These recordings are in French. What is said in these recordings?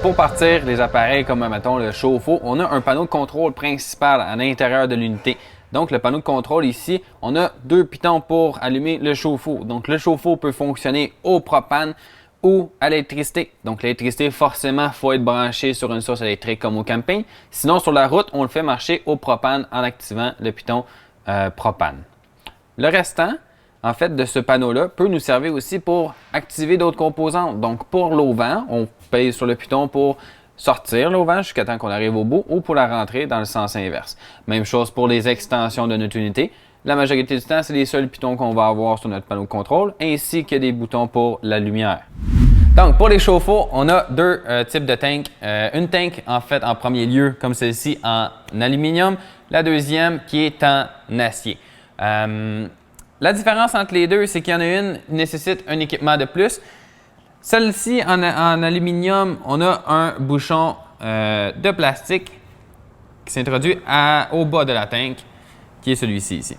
pour partir les appareils comme mettons le chauffe-eau, on a un panneau de contrôle principal à l'intérieur de l'unité. Donc le panneau de contrôle ici, on a deux pitons pour allumer le chauffe-eau. Donc le chauffe-eau peut fonctionner au propane ou à l'électricité. Donc l'électricité, forcément, il faut être branché sur une source électrique comme au camping. Sinon, sur la route, on le fait marcher au propane en activant le piton propane. Le restant, en fait, de ce panneau-là peut nous servir aussi pour activer d'autres composantes. Donc pour l'auvent, on pèse sur le piton pour sortir l'auvent jusqu'à temps qu'on arrive au bout ou pour la rentrer dans le sens inverse. Même chose pour les extensions de notre unité. La majorité du temps, c'est les seuls pitons qu'on va avoir sur notre panneau de contrôle, ainsi que des boutons pour la lumière. Donc, pour les chauffe-eau, on a deux types de tanks. Une tank, en fait, en premier lieu, comme celle-ci, en aluminium. La deuxième, qui est en acier. La différence entre les deux, c'est qu'il y en a une qui nécessite un équipement de plus. Celle-ci, en aluminium, on a un bouchon de plastique qui s'introduit au bas de la tank, qui est celui-ci ici.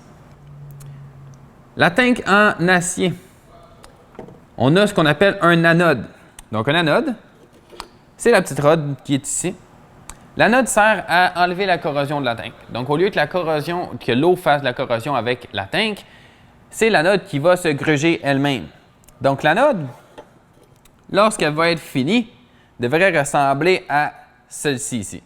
La tank en acier, on a ce qu'on appelle un anode. Donc, un anode, c'est la petite rod qui est ici. L'anode sert à enlever la corrosion de la tank. Donc, au lieu que l'eau fasse de la corrosion avec la tank, c'est l'anode qui va se gruger elle-même. Donc, l'anode, lorsqu'elle va être finie, devrait ressembler à celle-ci ici.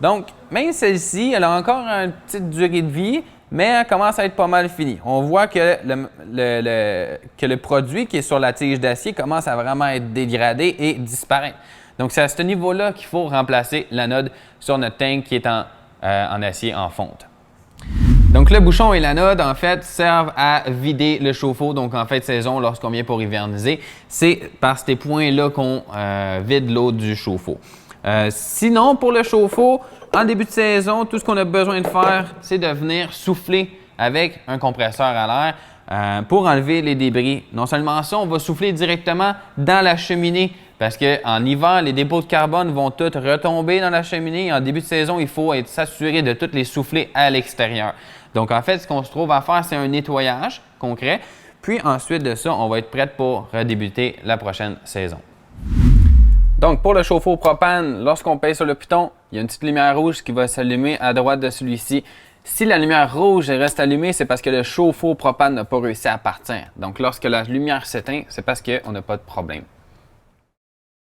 Donc, même celle-ci, elle a encore une petite durée de vie, mais elle commence à être pas mal finie. On voit que le produit qui est sur la tige d'acier commence à vraiment être dégradé et disparaître. Donc, c'est à ce niveau-là qu'il faut remplacer l'anode sur notre tank qui est en acier en fonte. Donc, le bouchon et l'anode, en fait, servent à vider le chauffe-eau. Donc, en fin de saison, lorsqu'on vient pour hiverniser, c'est par ces points-là qu'on vide l'eau du chauffe-eau. Sinon, pour le chauffe-eau, en début de saison, tout ce qu'on a besoin de faire, c'est de venir souffler avec un compresseur à l'air pour enlever les débris. Non seulement ça, on va souffler directement dans la cheminée parce qu'en hiver, les dépôts de carbone vont tous retomber dans la cheminée. En début de saison, il faut s'assurer de toutes les souffler à l'extérieur. Donc, en fait, ce qu'on se trouve à faire, c'est un nettoyage concret. Puis ensuite de ça, on va être prêt pour redébuter la prochaine saison. Donc, pour le chauffe-eau propane, lorsqu'on pèse sur le piton, il y a une petite lumière rouge qui va s'allumer à droite de celui-ci. Si la lumière rouge reste allumée, c'est parce que le chauffe-eau propane n'a pas réussi à partir. Donc, lorsque la lumière s'éteint, c'est parce qu'on n'a pas de problème.